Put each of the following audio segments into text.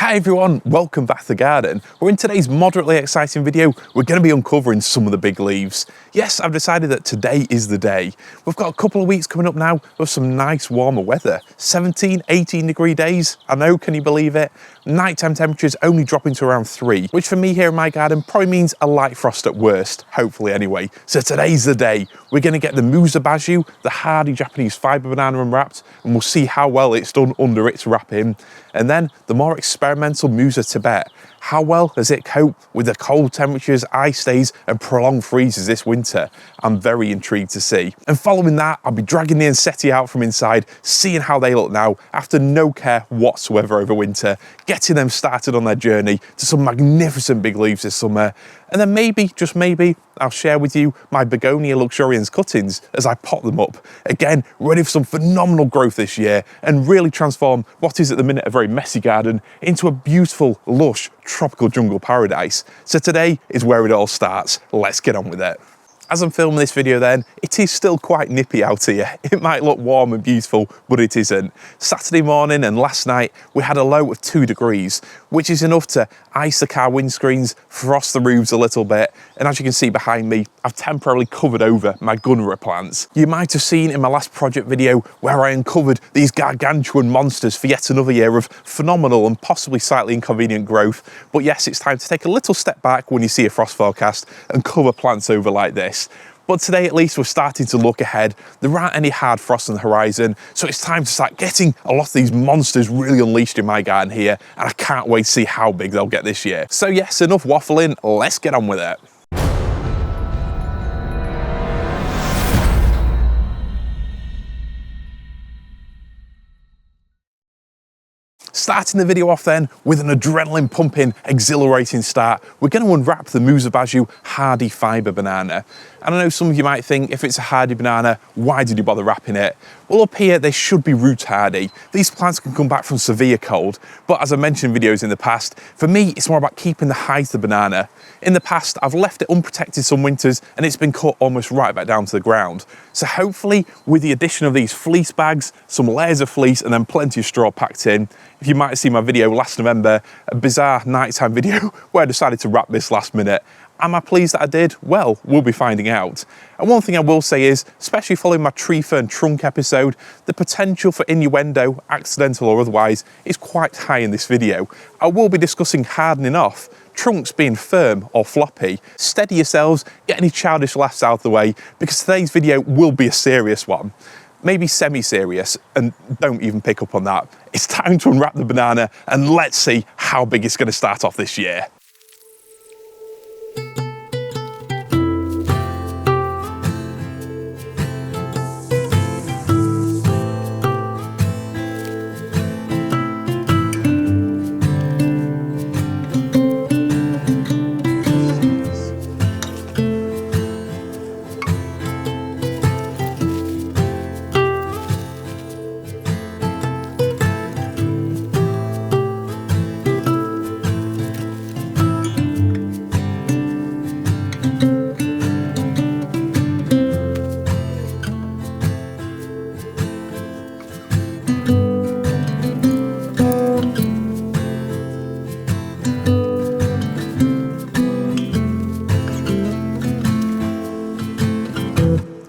Hi everyone, welcome back to the garden. Well, in today's moderately exciting video, we're going to be uncovering some of the big leaves. Yes, I've decided that today is the day. We've got a couple of weeks coming up now with some nice warmer weather. 17, 18 degree days. I know, can you believe it? Nighttime temperatures only dropping to around 3, which for me here in my garden probably means a light frost at worst, hopefully anyway. So today's the day. We're going to get the Musa basjoo, the hardy Japanese fibre banana unwrapped, and we'll see how well it's done under its wrapping. And then the more experimental Musa Tibet. How well does it cope with the cold temperatures, ice days and prolonged freezes this winter? I'm very intrigued to see. And following that, I'll be dragging the Ensete out from inside, seeing how they look now after no care whatsoever over winter, getting them started on their journey to some magnificent big leaves this summer. And then maybe, just maybe, I'll share with you my Begonia luxurians cuttings as I pot them up. Again, ready for some phenomenal growth this year and really transform what is at the minute a very messy garden into a beautiful, lush, tropical jungle paradise. So today is where it all starts. Let's get on with it. As I'm filming this video then, it is still quite nippy out here. It might look warm and beautiful, but it isn't. Saturday morning and last night, we had a low of 2 degrees, which is enough to ice the car windscreens, frost the roofs a little bit, and as you can see behind me, I've temporarily covered over my unwrap plants. You might have seen in my last project video where I uncovered these gargantuan monsters for yet another year of phenomenal and possibly slightly inconvenient growth. But yes, it's time to take a little step back when you see a frost forecast and cover plants over like this. But today at least we're starting to look ahead. There aren't any hard frost on the horizon, so it's time to start getting a lot of these monsters really unleashed in my garden here, and I can't wait to see how big they'll get this year. So yes, enough waffling, let's get on with it. Starting the video off then with an adrenaline pumping, exhilarating start, we're going to unwrap the Musa basjoo hardy fibre banana. And I know some of you might think, if it's a hardy banana, why did you bother wrapping it? Well, up here they should be root hardy. These plants can come back from severe cold, but as I mentioned in videos in the past, for me it's more about keeping the height of the banana. In the past I've left it unprotected some winters and it's been cut almost right back down to the ground. So hopefully with the addition of these fleece bags, some layers of fleece and then plenty of straw packed in, if you might have seen my video last November, a bizarre nighttime video where I decided to wrap this last minute. Am I pleased that I did? Well, we'll be finding out. And one thing I will say is, especially following my tree fern trunk episode, the potential for innuendo, accidental or otherwise, is quite high in this video. I will be discussing hardening off, trunks being firm or floppy. Steady yourselves, get any childish laughs out of the way, because today's video will be a serious one. Maybe semi-serious, and don't even pick up on that. It's time to unwrap the banana and let's see how big it's going to start off this year.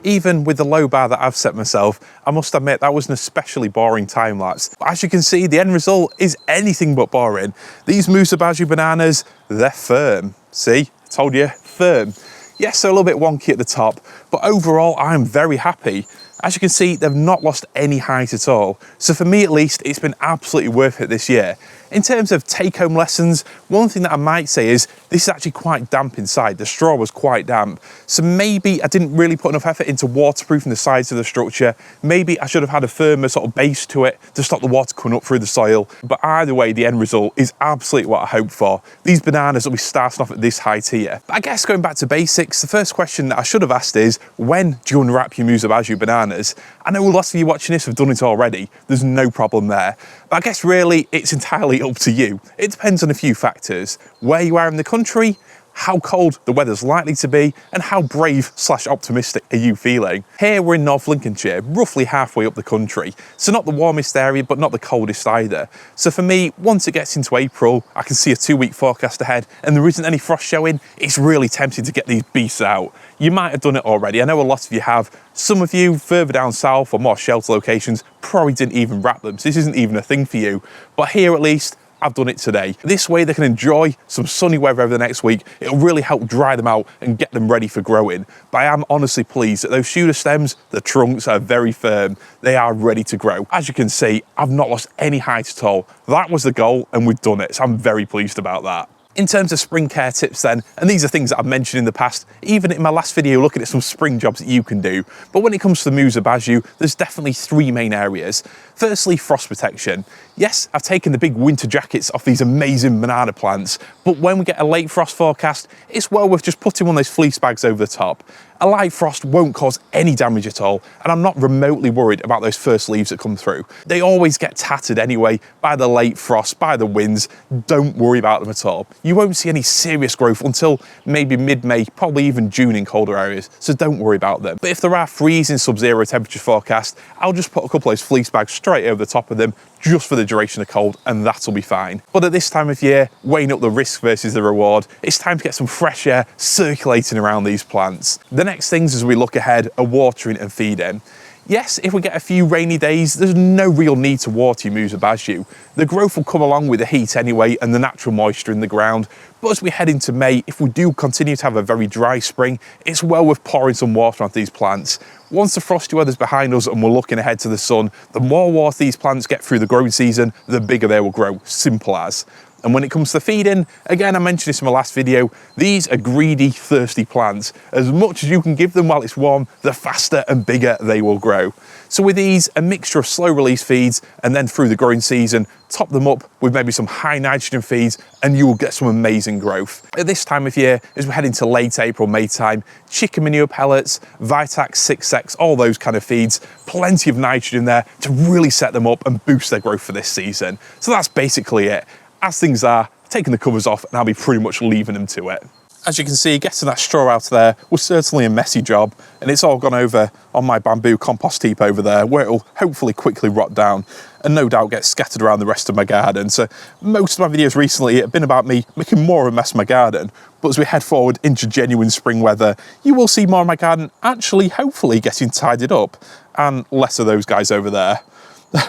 Even with the low bar that I've set myself, I must admit that was an especially boring time lapse. But as you can see, the end result is anything but boring. These Musa basjoo bananas, they're firm. See, I told you, firm. Yes, so a little bit wonky at the top, but overall I'm very happy. As you can see, they've not lost any height at all. So for me at least, it's been absolutely worth it this year. In terms of take-home lessons, one thing that I might say is this is actually quite damp inside. The straw was quite damp. So maybe I didn't really put enough effort into waterproofing the sides of the structure. Maybe I should have had a firmer sort of base to it to stop the water coming up through the soil. But either way, the end result is absolutely what I hoped for. These bananas will be starting off at this height here. But I guess going back to basics, the first question that I should have asked is, when do you unwrap your Musa basjoo bananas? I know lots of you watching this have done it already. There's no problem there. But I guess really it's entirely up to you. It depends on a few factors. Where you are in the country, how cold the weather's likely to be, and how brave / optimistic are you feeling. Here we're in North Lincolnshire, roughly halfway up the country, so not the warmest area, but not the coldest either. So for me, once it gets into April, I can see a 2-week forecast ahead, and there isn't any frost showing. It's really tempting to get these beasts out. You might have done it already. I know a lot of you have. Some of you further down south or more shelter locations probably didn't even wrap them, so this isn't even a thing for you. But here at least, I've done it today. This way they can enjoy some sunny weather over the next week. It'll really help dry them out and get them ready for growing. But I am honestly pleased that those shooter stems, the trunks are very firm. They are ready to grow. As you can see, I've not lost any height at all. That was the goal and we've done it. So I'm very pleased about that. In terms of spring care tips then, and these are things that I've mentioned in the past, even in my last video looking at some spring jobs that you can do, but when it comes to the Musa basjoo, there's definitely 3 main areas. Firstly, frost protection. Yes, I've taken the big winter jackets off these amazing banana plants, but when we get a late frost forecast, it's well worth just putting one of those fleece bags over the top. A light frost won't cause any damage at all, and I'm not remotely worried about those first leaves that come through. They always get tattered anyway by the late frost, by the winds. Don't worry about them at all. You won't see any serious growth until maybe mid-May, probably even June in colder areas, so don't worry about them. But if there are freezing sub-zero temperature forecasts, I'll just put a couple of those fleece bags straight over the top of them just for the duration of cold, and that'll be fine. But at this time of year, weighing up the risk versus the reward, it's time to get some fresh air circulating around these plants. The next things as we look ahead are watering and feeding. Yes, if we get a few rainy days, there's no real need to water your Musa basjoo. The growth will come along with the heat anyway and the natural moisture in the ground. But as we head into May, if we do continue to have a very dry spring, it's well worth pouring some water onto these plants. Once the frosty weather's behind us and we're looking ahead to the sun, the more water these plants get through the growing season, the bigger they will grow, simple as. And when it comes to feeding, again, I mentioned this in my last video, these are greedy, thirsty plants. As much as you can give them while it's warm, the faster and bigger they will grow. So with these, a mixture of slow release feeds and then through the growing season, top them up with maybe some high nitrogen feeds and you will get some amazing growth. At this time of year, as we head into late April, May time, chicken manure pellets, Vitax 6X, all those kind of feeds, plenty of nitrogen there to really set them up and boost their growth for this season. So that's basically it. As things are, taking the covers off and I'll be pretty much leaving them to it. As you can see, getting that straw out of there was certainly a messy job, and it's all gone over on my bamboo compost heap over there where it'll hopefully quickly rot down and no doubt get scattered around the rest of my garden. So most of my videos recently have been about me making more of a mess of my garden, but as we head forward into genuine spring weather, you will see more of my garden actually hopefully getting tidied up and less of those guys over there.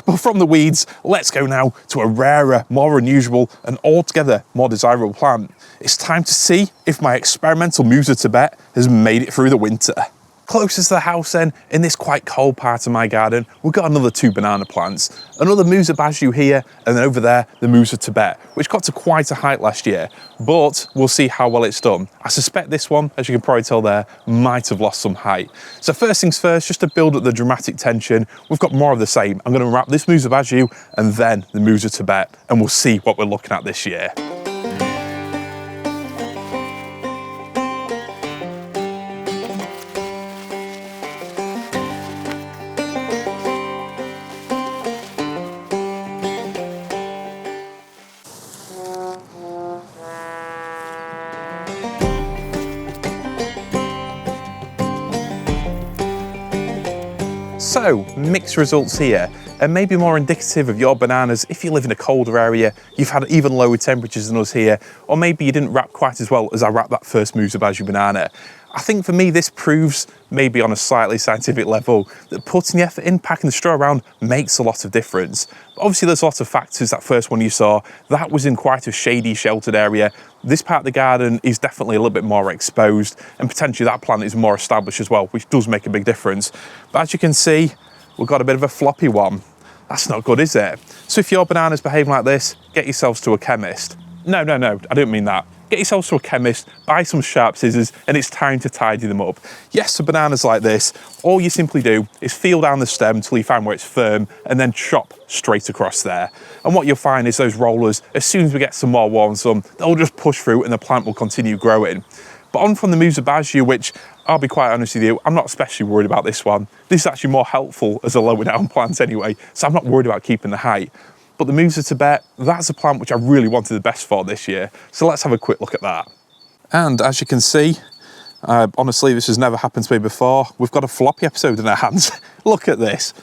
But from the weeds, let's go now to a rarer, more unusual and altogether more desirable plant. It's time to see if my experimental Musa Tibet has made it through the winter. Closest to the house then, in this quite cold part of my garden, we've got another 2 banana plants. Another Musa basjoo here, and then over there, the Musa Tibet, which got to quite a height last year, but we'll see how well it's done. I suspect this one, as you can probably tell there, might have lost some height. So first things first, just to build up the dramatic tension, we've got more of the same. I'm gonna wrap this Musa basjoo and then the Musa Tibet, and we'll see what we're looking at this year. So, mixed results here, and maybe more indicative of your bananas if you live in a colder area, you've had even lower temperatures than us here, or maybe you didn't wrap quite as well as I wrapped that first Musa basjoo banana. I think for me this proves, maybe on a slightly scientific level, that putting the effort in, packing the straw around makes a lot of difference. But obviously there's lots of factors. That first one you saw, that was in quite a shady, sheltered area. This part of the garden is definitely a little bit more exposed, and potentially that plant is more established as well, which does make a big difference. But as you can see, we've got a bit of a floppy one. That's not good, is it? So if your banana's behaving like this, get yourselves to a chemist. No, I didn't mean that. Get yourselves to a chemist, buy some sharp scissors, and it's time to tidy them up. Yes, for bananas like this, all you simply do is feel down the stem until you find where it's firm, and then chop straight across there. And what you'll find is those rollers, as soon as we get some more warm sun, they'll just push through and the plant will continue growing. But on from the Musa basjoo, which I'll be quite honest with you, I'm not especially worried about this one. This is actually more helpful as a lower down plant anyway, so I'm not worried about keeping the height. But the Musa Tibet, that's a plant which I really wanted the best for this year. So let's have a quick look at that. And as you can see, honestly, this has never happened to me before. We've got a floppy episode in our hands. Look at this.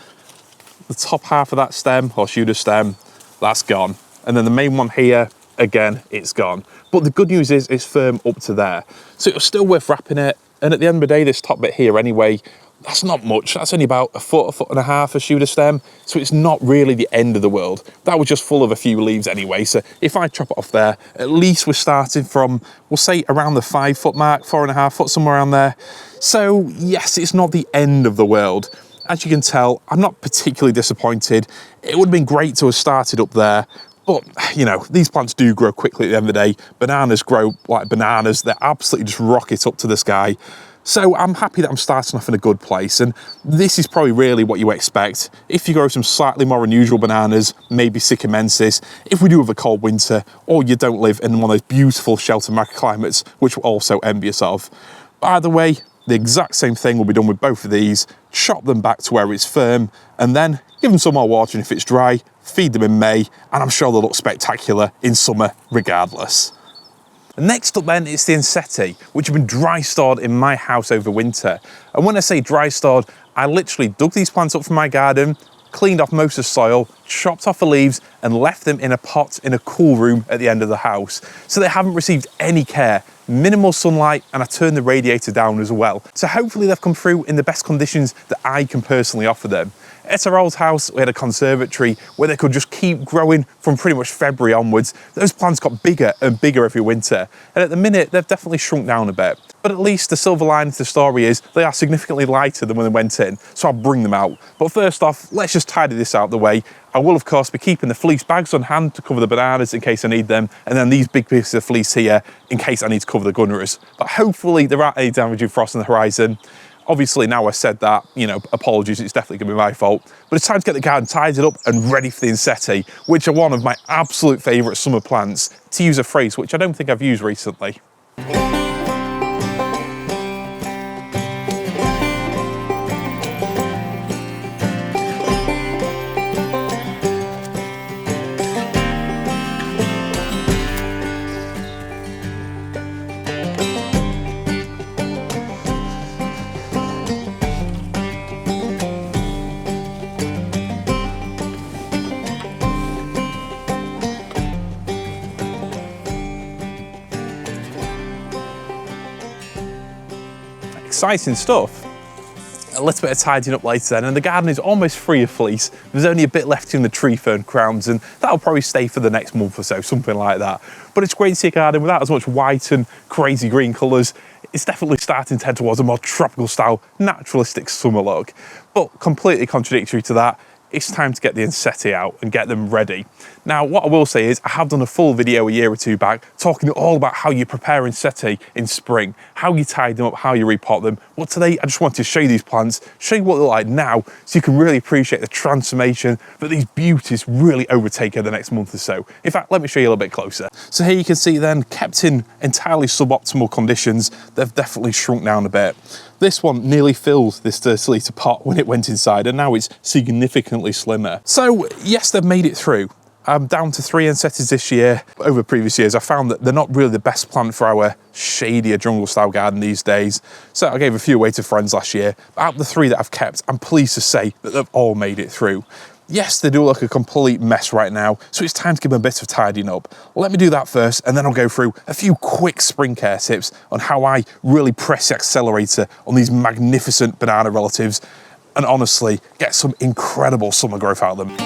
The top half of that stem, or shooter stem, that's gone. And then the main one here, again, it's gone. But the good news is it's firm up to there. So it was still worth wrapping it. And at the end of the day, this top bit here anyway, that's not much. That's only about a foot and a half a shooter stem. So it's not really the end of the world. That was just full of a few leaves anyway. So if I chop it off there, at least we're starting from, we'll say around the 5 foot mark, 4.5 foot, somewhere around there. So yes, it's not the end of the world. As you can tell, I'm not particularly disappointed. It would have been great to have started up there. But, you know, these plants do grow quickly at the end of the day. Bananas grow like bananas. They absolutely just rocket up to the sky. So I'm happy that I'm starting off in a good place. And this is probably really what you expect. If you grow some slightly more unusual bananas, maybe sycamensis, if we do have a cold winter, or you don't live in one of those beautiful sheltered microclimates, which we're also envious of. By the way, the exact same thing will be done with both of these. Chop them back to where it's firm, and then give them some more water if it's dry, feed them in May, and I'm sure they'll look spectacular in summer regardless. Next up then is the Ensete, which have been dry stored in my house over winter. And when I say dry stored, I literally dug these plants up from my garden, cleaned off most of the soil, chopped off the leaves and left them in a pot in a cool room at the end of the house. So they haven't received any care, minimal sunlight, and I turned the radiator down as well. So hopefully they've come through in the best conditions that I can personally offer them. At our old house, we had a conservatory where they could just keep growing from pretty much February onwards. Those plants got bigger and bigger every winter. And at the minute, they've definitely shrunk down a bit. But at least the silver lining to the story is they are significantly lighter than when they went in. So I'll bring them out. But first off, let's just tidy this out of the way. I will, of course, be keeping the fleece bags on hand to cover the bananas in case I need them. And then these big pieces of fleece here in case I need to cover the gunners. But hopefully there aren't any damaging frost on the horizon. Obviously, now I said that, you know, apologies, it's definitely gonna be my fault. But it's time to get the garden tidied up and ready for the Ensete, which are one of my absolute favourite summer plants, to use a phrase which I don't think I've used recently. Exciting stuff. A little bit of tidying up later then, and the garden is almost free of fleece. There's only a bit left in the tree fern crowns, and that'll probably stay for the next month or so, something like that. But it's great to see a garden without as much white and crazy green colours. It's definitely starting to head towards a more tropical style, naturalistic summer look. But completely contradictory to that, it's time to get the Ensete out and get them ready. Now, what I will say is I have done a full video a year or two back talking all about how you prepare Ensete in spring, how you tie them up, how you repot them. But today I just wanted to show you these plants, show you what they're like now, so you can really appreciate the transformation that these beauties really overtake over the next month or so. In fact, let me show you a little bit closer. So here you can see then, kept in entirely suboptimal conditions, they've definitely shrunk down a bit. This one nearly filled this 30-litre pot when it went inside, and now it's significantly slimmer. So yes, they've made it through. I'm down to 3 Ensetes this year. Over previous years, I found that they're not really the best plant for our shadier jungle style garden these days. So I gave a few away to friends last year. But out of the 3 that I've kept, I'm pleased to say that they've all made it through. Yes, they do look a complete mess right now, so it's time to give them a bit of tidying up. Let me do that first, and then I'll go through a few quick spring care tips on how I really press the accelerator on these magnificent banana relatives, and honestly, get some incredible summer growth out of them.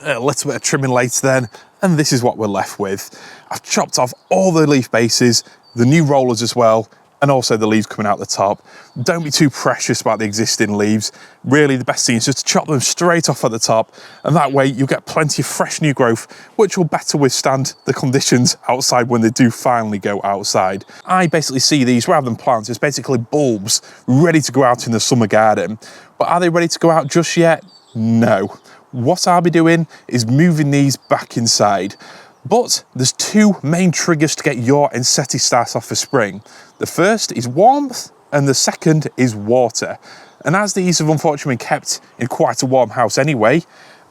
A little bit of trimming later then, and this is what we're left with. I've chopped off all the leaf bases, the new rollers as well, and also the leaves coming out the top. Don't be too precious about the existing leaves. Really, the best thing is just to chop them straight off at the top, and that way you'll get plenty of fresh new growth, which will better withstand the conditions outside when they do finally go outside. I basically see these, rather than plants, as basically bulbs ready to go out in the summer garden. But are they ready to go out just yet? No. What I'll be doing is moving these back inside. But there's two main triggers to get your Ensete start off for spring. The first is warmth, and the second is water. And as these have unfortunately been kept in quite a warm house anyway,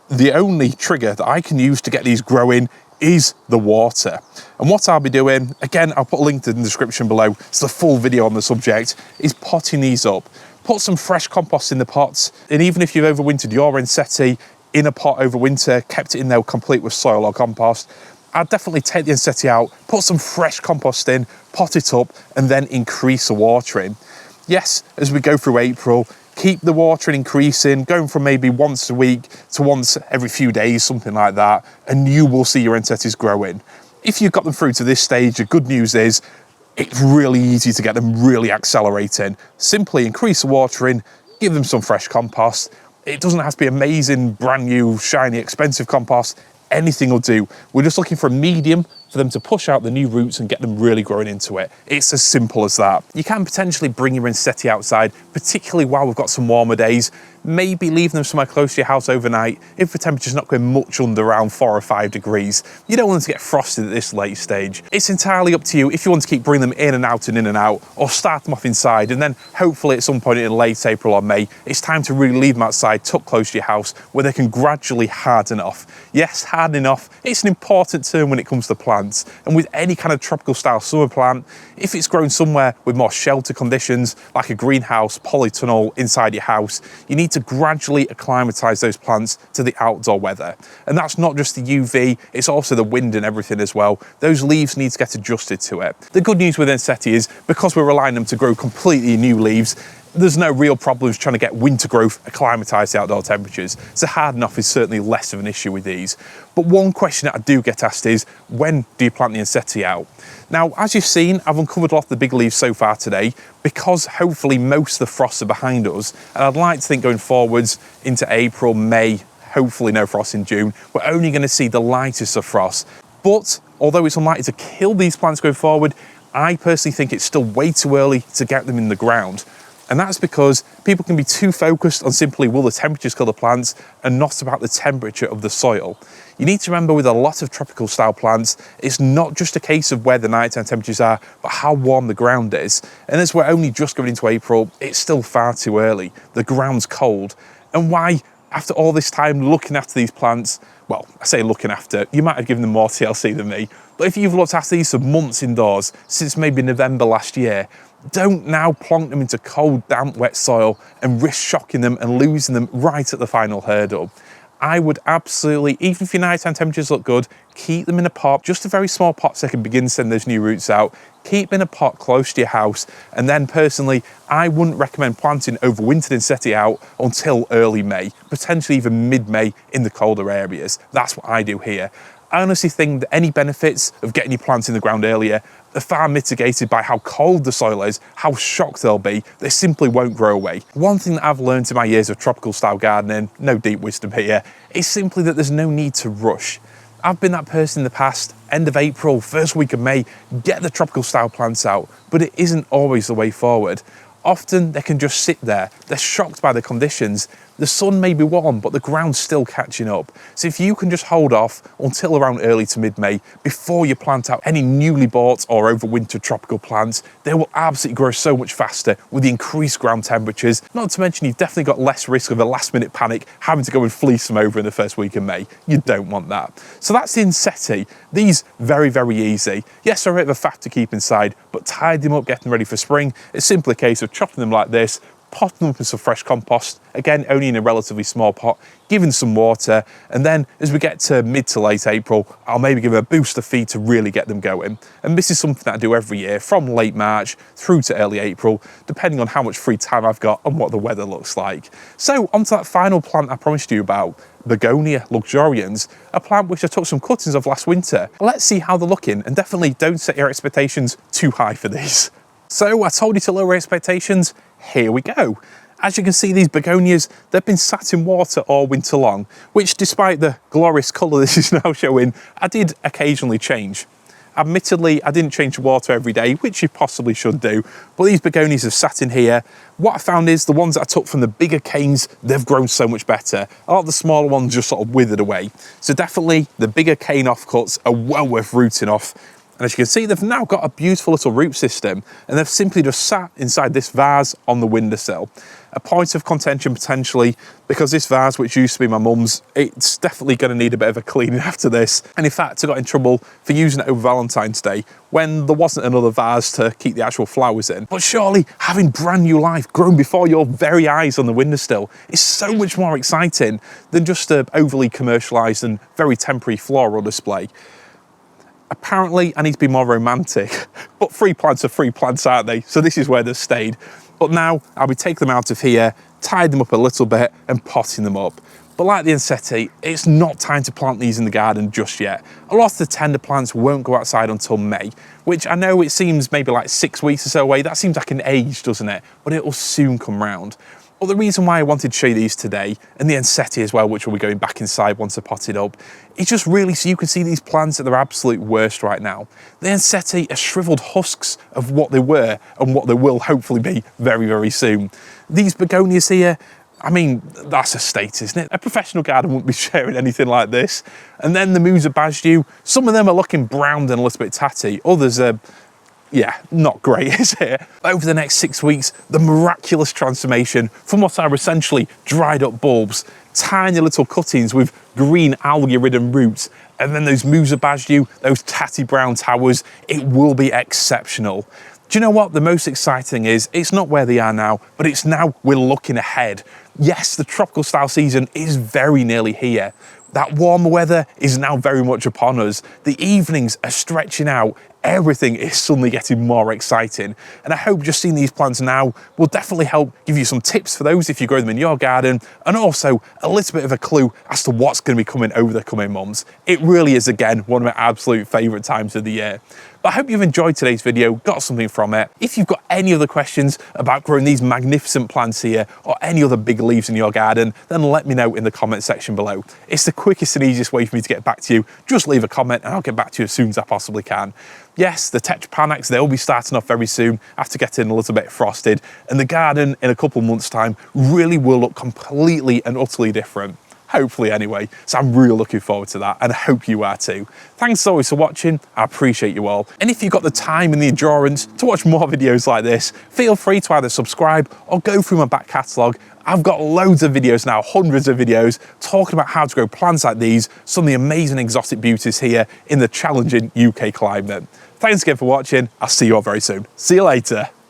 the only trigger that I can use to get these growing is the water. And what I'll be doing, again, I'll put a link to the description below, it's the full video on the subject, is potting these up. Put some fresh compost in the pots, and even if you've overwintered your Ensete in a pot over winter, kept it in there complete with soil or compost, I'd definitely take the Ensete out, put some fresh compost in, pot it up, and then increase the watering. Yes, as we go through April, keep the watering increasing, going from maybe once a week to once every few days, something like that, and you will see your Ensetes growing. If you've got them through to this stage, the good news is it's really easy to get them really accelerating. Simply increase the watering, give them some fresh compost. It doesn't have to be amazing, brand new, shiny, expensive compost. Anything will do. We're just looking for a medium for them to push out the new roots and get them really growing into it. It's as simple as that. You can potentially bring your Ensete outside, particularly while we've got some warmer days. Maybe leave them somewhere close to your house overnight if the temperature's not going much under around 4 or 5 degrees. You don't want them to get frosted at this late stage. It's entirely up to you if you want to keep bringing them in and out and in and out, or start them off inside, and then hopefully at some point in late April or May, it's time to really leave them outside, tucked close to your house, where they can gradually harden off. Yes, hardening off, it's an important term when it comes to plants, and with any kind of tropical style summer plant, if it's grown somewhere with more shelter conditions, like a greenhouse, polytunnel inside your house, you need to gradually acclimatise those plants to the outdoor weather. And that's not just the UV, it's also the wind and everything as well. Those leaves need to get adjusted to it. The good news with Ensete is, because we're relying on them to grow completely new leaves, there's no real problems trying to get winter growth acclimatised to outdoor temperatures. So hardening off is certainly less of an issue with these. But one question that I do get asked is, when do you plant the Ensete out? Now, as you've seen, I've uncovered a lot of the big leaves so far today, because hopefully most of the frosts are behind us. And I'd like to think going forwards into April, May, hopefully no frost in June, we're only going to see the lightest of frosts. But although it's unlikely to kill these plants going forward, I personally think it's still way too early to get them in the ground. And that's because people can be too focused on simply will the temperatures kill the plants and not about the temperature of the soil. You need to remember with a lot of tropical style plants, it's not just a case of where the nighttime temperatures are, but how warm the ground is. And as we're only just going into April, it's still far too early. The ground's cold. And why, after all this time looking after these plants, well, I say looking after, you might have given them more TLC than me, but if you've looked after these for months indoors, since maybe November last year, don't now plonk them into cold, damp, wet soil and risk shocking them and losing them right at the final hurdle. I would absolutely, even if your nighttime temperatures look good, keep them in a pot, just a very small pot so they can begin to send those new roots out. Keep them in a pot close to your house. And then personally, I wouldn't recommend planting overwintered Ensete out until early May, potentially even mid-May in the colder areas. That's what I do here. I honestly think that any benefits of getting your plants in the ground earlier are far mitigated by how cold the soil is, how shocked they'll be. They simply won't grow away. One thing that I've learned in my years of tropical style gardening, no deep wisdom here, is simply that there's no need to rush. I've been that person in the past, end of April, first week of May, get the tropical style plants out, but it isn't always the way forward. Often they can just sit there, they're shocked by the conditions. The sun may be warm, but the ground's still catching up. So if you can just hold off until around early to mid-May before you plant out any newly bought or overwintered tropical plants, they will absolutely grow so much faster with the increased ground temperatures. Not to mention you've definitely got less risk of a last-minute panic having to go and fleece them over in the first week of May. You don't want that. So that's the Ensete. These very, very easy. Yes, they're a bit of a faff to keep inside, but tidy them up, get them ready for spring. It's simply a case of chopping them like this, potting them up in some fresh compost, again only in a relatively small pot, giving some water, and then as we get to mid to late April, I'll maybe give them a booster feed to really get them going. And this is something that I do every year from late March through to early April, depending on how much free time I've got and what the weather looks like. So onto that final plant I promised you about, Begonia luxurians, a plant which I took some cuttings of last winter. Let's see how they're looking, and definitely don't set your expectations too high for these. So I told you to lower expectations, here we go. As you can see, these begonias, they've been sat in water all winter long, which despite the glorious colour this is now showing, I did occasionally change. Admittedly, I didn't change the water every day, which you possibly should do, but these begonias have sat in here. What I found is the ones that I took from the bigger canes, they've grown so much better. A lot of the smaller ones just sort of withered away. So definitely the bigger cane offcuts are well worth rooting off. And as you can see, they've now got a beautiful little root system, and they've simply just sat inside this vase on the windowsill. A point of contention potentially, because this vase, which used to be my mum's, it's definitely going to need a bit of a cleaning after this. And in fact, I got in trouble for using it over Valentine's Day when there wasn't another vase to keep the actual flowers in. But surely having brand new life grown before your very eyes on the windowsill is so much more exciting than just an overly commercialised and very temporary floral display. Apparently, I need to be more romantic, but free plants are free plants, aren't they? So this is where they've stayed. But now I'll be taking them out of here, tied them up a little bit and potting them up. But like the Ensete, it's not time to plant these in the garden just yet. A lot of the tender plants won't go outside until May, which I know it seems maybe like 6 weeks or so away. That seems like an age, doesn't it? But it will soon come round. But the reason why I wanted to show you these today, and the Ensete as well, which will be going back inside once they're potted up, is just really so you can see these plants at their absolute worst right now. The Ensete are shriveled husks of what they were and what they will hopefully be very, very soon. These begonias here, I mean, that's a state, isn't it? A professional garden wouldn't be sharing anything like this. And then the Musa basjoo, some of them are looking browned and a little bit tatty. Others are, yeah, not great, is it? Over the next 6 weeks, the miraculous transformation from what are essentially dried up bulbs, tiny little cuttings with green algae-ridden roots, and then those Musa basjoo, those tatty brown towers, it will be exceptional. Do you know what the most exciting is? It's not where they are now, but it's now we're looking ahead. Yes, the tropical style season is very nearly here. That warmer weather is now very much upon us. The evenings are stretching out. Everything is suddenly getting more exciting. And I hope just seeing these plants now will definitely help give you some tips for those if you grow them in your garden, and also a little bit of a clue as to what's going to be coming over the coming months. It really is, again, one of my absolute favourite times of the year. But I hope you've enjoyed today's video, got something from it. If you've got any other questions about growing these magnificent plants here or any other big leaves in your garden, then let me know in the comment section below. It's the quickest and easiest way for me to get back to you. Just leave a comment and I'll get back to you as soon as I possibly can. Yes, the tetrapanax, they'll be starting off very soon after getting a little bit frosted, and the garden in a couple months' time really will look completely and utterly different. Hopefully anyway, so I'm really looking forward to that, and I hope you are too. Thanks as always for watching, I appreciate you all. And if you've got the time and the endurance to watch more videos like this, feel free to either subscribe or go through my back catalogue. I've got loads of videos now, hundreds of videos, talking about how to grow plants like these, some of the amazing exotic beauties here in the challenging UK climate. Thanks again for watching, I'll see you all very soon. See you later.